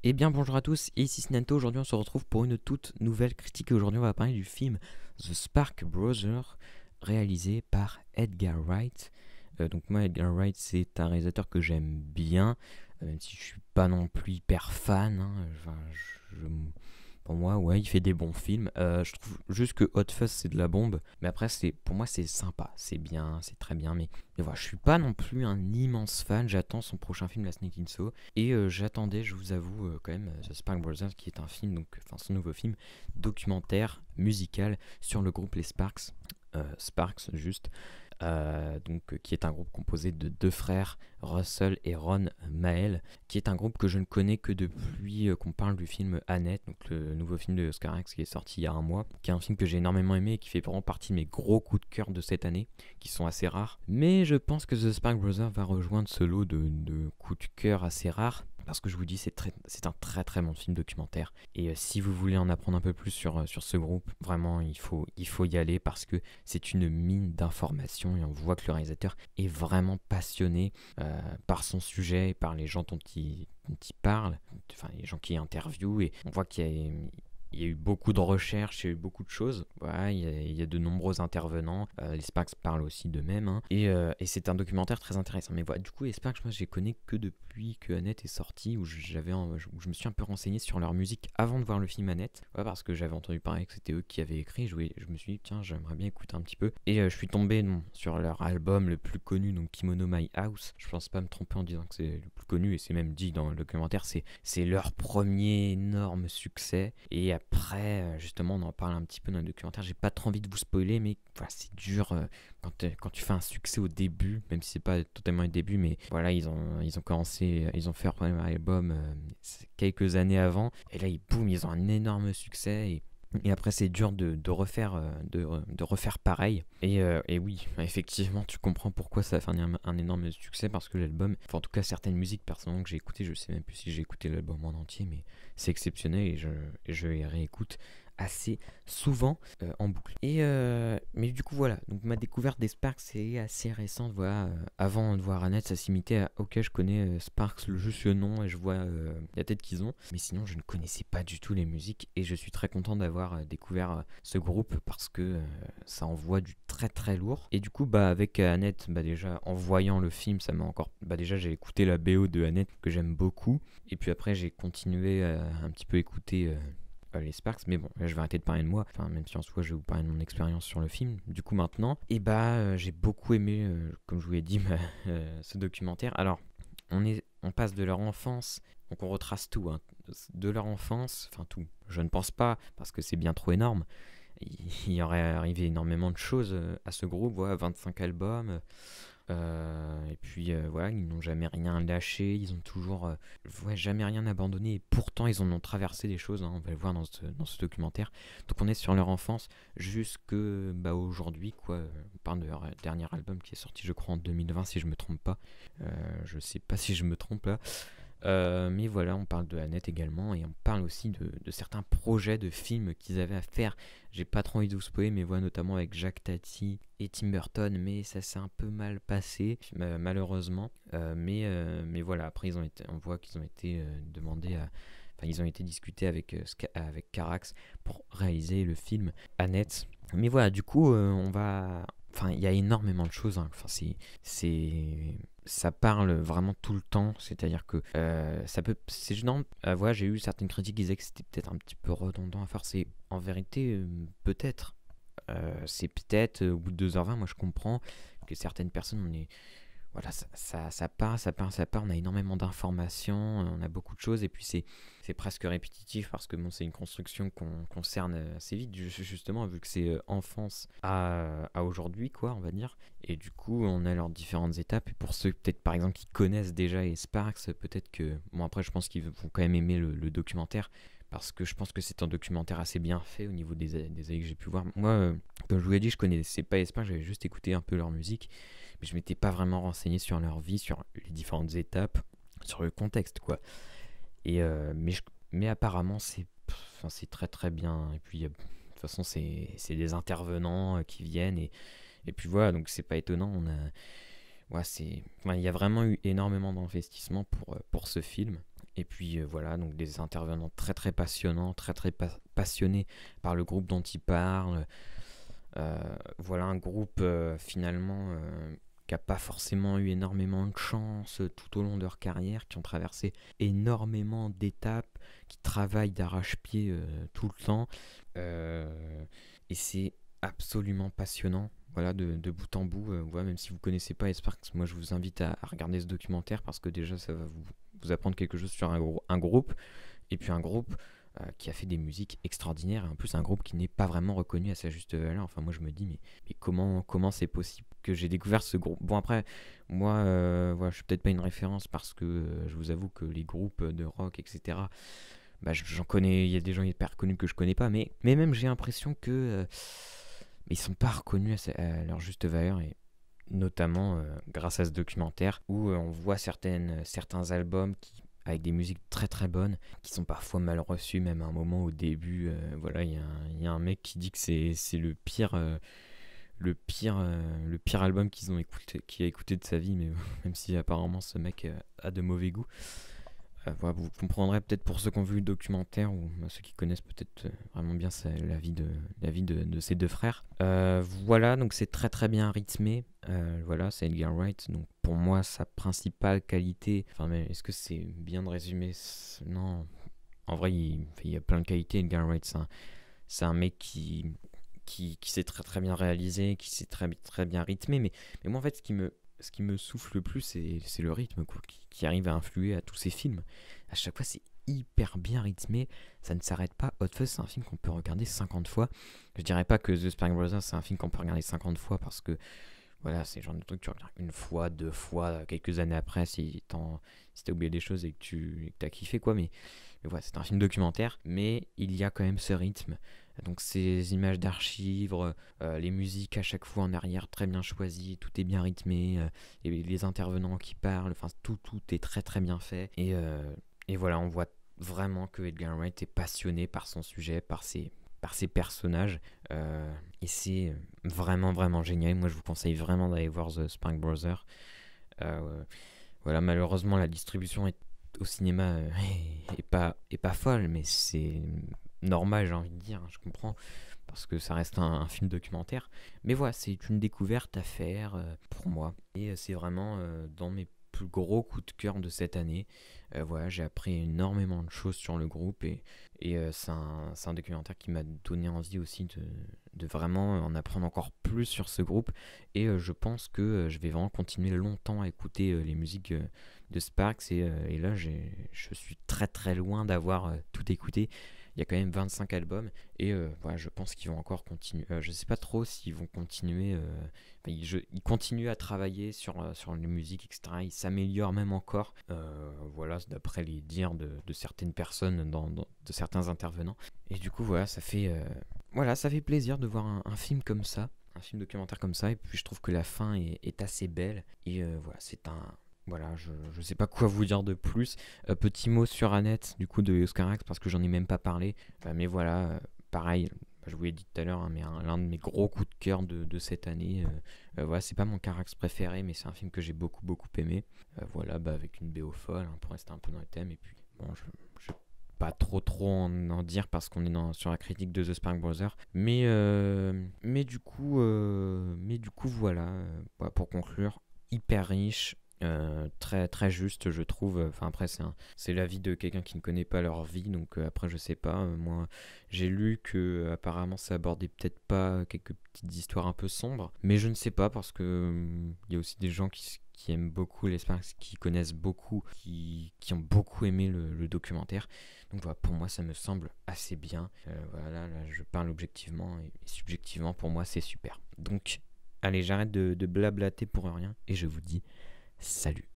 Eh bien bonjour à tous, ici Snento, aujourd'hui on se retrouve pour une toute nouvelle critique et aujourd'hui on va parler du film The Spark Brothers réalisé par Edgar Wright. Donc moi Edgar Wright c'est un réalisateur que j'aime bien, même si je suis pas non plus hyper fan, hein. Enfin, pour moi ouais il fait des bons films. Je trouve juste que Hot Fuzz c'est de la bombe, mais après pour moi c'est sympa, c'est bien, c'est très bien, mais voilà je suis pas non plus un immense fan. J'attends son prochain film La Snake in Soho et j'attendais, je vous avoue, quand même The Spark Brothers qui est un film, donc enfin son nouveau film documentaire musical sur le groupe Les Sparks, Sparks juste, qui est un groupe composé de deux frères, Russell et Ron Mael, qui est un groupe que je ne connais que depuis qu'on parle du film Annette, donc le nouveau film de Oscar Isaac qui est sorti il y a un mois, qui est un film que j'ai énormément aimé et qui fait vraiment partie de mes gros coups de cœur de cette année, qui sont assez rares. Mais je pense que The Spark Brothers va rejoindre ce lot de coups de cœur assez rares. Parce que je vous dis, c'est un très très bon film documentaire. Et si vous voulez en apprendre un peu plus sur ce groupe, vraiment il faut y aller parce que c'est une mine d'informations et on voit que le réalisateur est vraiment passionné par son sujet et par les gens dont il parle, enfin les gens qui interviewent, et on voit qu'il y a eu beaucoup de recherches, il y a eu beaucoup de choses. Voilà, il y a de nombreux intervenants. Les Sparks parlent aussi d'eux-mêmes. Hein. Et c'est un documentaire très intéressant. Mais voilà, du coup, les Sparks, moi, je les connais que depuis que Annette est sortie, où je me suis un peu renseigné sur leur musique avant de voir le film Annette. Ouais, parce que j'avais entendu parler que c'était eux qui avaient écrit. Je me suis dit, tiens, j'aimerais bien écouter un petit peu. Et je suis tombé sur leur album le plus connu, donc Kimono My House. Je pense pas me tromper en disant que c'est le plus connu, et c'est même dit dans le documentaire, c'est leur premier énorme succès. Et après, justement, on en parle un petit peu dans le documentaire. J'ai pas trop envie de vous spoiler, mais voilà, c'est dur quand tu fais un succès au début, même si c'est pas totalement le début, mais voilà, ils ont commencé, ils ont fait leur premier album quelques années avant, et là, boum, ils ont un énorme succès, et après c'est dur de refaire de refaire pareil, et oui effectivement tu comprends pourquoi ça a fait un énorme succès, parce que l'album, enfin en tout cas certaines musiques personnellement que j'ai écoutées, je sais même plus si j'ai écouté l'album en entier, mais c'est exceptionnel, et je les réécoute assez souvent en boucle. Mais du coup voilà, donc ma découverte des Sparks c'est assez récente. Voilà, avant de voir Annette, ça s'imitait à ok, je connais Sparks, juste le nom, et je vois la tête qu'ils ont, mais sinon je ne connaissais pas du tout les musiques, et je suis très content d'avoir découvert ce groupe parce que ça envoie du très très lourd. Et du coup bah avec Annette, bah déjà en voyant le film, ça m'a encore, bah déjà j'ai écouté la BO de Annette que j'aime beaucoup, et puis après j'ai continué à un petit peu écouter les Sparks, mais bon, là, je vais arrêter de parler de moi, enfin, même si en soi je vais vous parler de mon expérience sur le film. Du coup maintenant, et j'ai beaucoup aimé, comme je vous l'ai dit, ce documentaire. Alors, on passe de leur enfance, donc on retrace tout, hein, de leur enfance, enfin tout. Je ne pense pas, parce que c'est bien trop énorme. Il y aurait arrivé énormément de choses à ce groupe, voilà, 25 albums. Et puis voilà, ils n'ont jamais rien lâché, ils ont toujours jamais rien abandonné, et pourtant ils en ont traversé des choses, hein, on va le voir dans ce documentaire. Donc on est sur leur enfance jusque aujourd'hui, quoi. On parle de leur dernier album qui est sorti je crois en 2020 si je me trompe pas. Je sais pas si je me trompe là. Mais voilà, on parle de Annette également, et on parle aussi de certains projets de films qu'ils avaient à faire. J'ai pas trop envie de vous spoiler, mais voilà, notamment avec Jacques Tati et Tim Burton, mais ça s'est un peu mal passé, malheureusement. Mais voilà, après on voit qu'ils ont été demandés à. Enfin, ils ont été discutés avec Carax pour réaliser le film Annette. Mais voilà, du coup, on va. Enfin, il y a énormément de choses. Hein. Enfin, ça parle vraiment tout le temps. C'est-à-dire que c'est gênant. Voilà, j'ai eu certaines critiques qui disaient que c'était peut-être un petit peu redondant à forcer. En vérité, peut-être. C'est peut-être au bout de 2h20, moi je comprends que certaines personnes, voilà, ça part, on a énormément d'informations, on a beaucoup de choses, et puis c'est presque répétitif, parce que bon, c'est une construction qu'on concerne assez vite, justement, vu que c'est enfance à aujourd'hui, quoi, on va dire. Et du coup, on a leurs différentes étapes, et pour ceux, peut-être, par exemple, qui connaissent déjà les Sparks, peut-être que... Bon, après, je pense qu'ils vont quand même aimer le documentaire, parce que je pense que c'est un documentaire assez bien fait au niveau des années que j'ai pu voir. Moi, comme je vous l'ai dit, je connaissais pas les Sparks, j'avais juste écouté un peu leur musique, mais je m'étais pas vraiment renseigné sur leur vie, sur les différentes étapes, sur le contexte, quoi. Mais apparemment c'est très très bien, et puis de toute façon c'est des intervenants qui viennent, et puis voilà, donc c'est pas étonnant, il y a vraiment eu énormément d'investissement pour ce film. Et puis voilà, donc des intervenants très très passionnants, très très passionnés par le groupe dont ils parlent. Voilà un groupe finalement qui n'a pas forcément eu énormément de chance tout au long de leur carrière, qui ont traversé énormément d'étapes, qui travaillent d'arrache-pied tout le temps. Et c'est absolument passionnant. Voilà, de bout en bout, voilà, même si vous ne connaissez pas Sparks, moi je vous invite à regarder ce documentaire parce que déjà ça va vous apprendre quelque chose sur un groupe, et puis un groupe qui a fait des musiques extraordinaires, et en plus un groupe qui n'est pas vraiment reconnu à sa juste valeur. Enfin moi je me dis mais comment c'est possible que j'ai découvert ce groupe. Bon après moi voilà, je suis peut-être pas une référence parce que je vous avoue que les groupes de rock etc, bah, j'en connais, il y a des gens hyper connus que je connais pas, mais même j'ai l'impression que ils sont pas reconnus à leur juste valeur, et notamment grâce à ce documentaire où on voit certains albums avec des musiques très très bonnes, qui sont parfois mal reçues, même à un moment au début. Voilà, il y a un mec qui dit que c'est le pire album qu'il a écouté de sa vie, mais même si apparemment ce mec a de mauvais goût. Voilà, vous comprendrez peut-être pour ceux qui ont vu le documentaire, ou ceux qui connaissent peut-être vraiment bien la vie de ces deux frères. Voilà, donc c'est très très bien rythmé. Voilà, c'est Edgar Wright. Donc pour moi, sa principale qualité. Enfin, mais est-ce que c'est bien de résumer? Non. En vrai, il y a plein de qualités. Edgar Wright, c'est un mec qui sait très très bien réaliser, qui sait très très bien rythmer. Mais moi, en fait, ce qui me souffle le plus, c'est le rythme quoi, qui arrive à influer à tous ces films. À chaque fois, c'est hyper bien rythmé, ça ne s'arrête pas. Hot Fuzz, c'est un film qu'on peut regarder 50 fois. Je dirais pas que The Spark Brothers, c'est un film qu'on peut regarder 50 fois parce que voilà, c'est le genre de truc que tu regardes une fois, deux fois, quelques années après, si t'as oublié des choses et que tu as kiffé quoi. Mais voilà, c'est un film documentaire, mais il y a quand même ce rythme. Donc ces images d'archives, les musiques à chaque fois en arrière très bien choisies, tout est bien rythmé, les intervenants qui parlent, enfin tout est très très bien fait. Et voilà, on voit vraiment que Edgar Wright est passionné par son sujet, par ses personnages, et c'est vraiment vraiment génial. Moi je vous conseille vraiment d'aller voir The Spark Brothers. Voilà, malheureusement la distribution au cinéma est pas folle, mais c'est normal, j'ai envie de dire, hein, je comprends, parce que ça reste un film documentaire. Mais voilà, c'est une découverte à faire pour moi, et c'est vraiment dans mes plus gros coups de cœur de cette année. Voilà, j'ai appris énormément de choses sur le groupe, et c'est un documentaire qui m'a donné envie aussi de vraiment en apprendre encore plus sur ce groupe, et je pense que je vais vraiment continuer longtemps à écouter les musiques de Sparks, et là je suis très très loin d'avoir tout écouté. Il y a quand même 25 albums, et voilà, je pense qu'ils vont encore continuer. Je sais pas trop s'ils vont continuer. Ils continuent à travailler sur les musiques, etc. Ils s'améliorent même encore. Voilà, d'après les dires de certaines personnes, de certains intervenants. Et du coup, voilà, ça fait plaisir de voir un film comme ça, un film documentaire comme ça. Et puis je trouve que la fin est assez belle. Et voilà, voilà, je sais pas quoi vous dire de plus. Petit mot sur Annette, du coup, de Oscar Isaac, parce que j'en ai même pas parlé. Mais voilà, pareil, je vous l'ai dit tout à l'heure, hein, mais l'un de mes gros coups de cœur de cette année. Voilà, c'est pas mon Carax préféré, mais c'est un film que j'ai beaucoup beaucoup aimé. Voilà, avec une BO folle, hein, pour rester un peu dans le thème. Et puis, bon, je vais pas trop en dire parce qu'on est sur la critique de The Spark Brothers. Mais du coup, voilà, pour conclure, hyper riche. Très très juste je trouve. Enfin après c'est l'avis de quelqu'un qui ne connaît pas leur vie, donc après je sais pas. Moi j'ai lu que apparemment ça abordait peut-être pas quelques petites histoires un peu sombres, mais je ne sais pas parce que il y a aussi des gens qui aiment beaucoup les Sparks, qui connaissent beaucoup, qui ont beaucoup aimé le documentaire. Donc voilà, pour moi ça me semble assez bien. Voilà, là je parle objectivement, et subjectivement pour moi c'est super. Donc allez, j'arrête de blablater pour rien et je vous dis salut.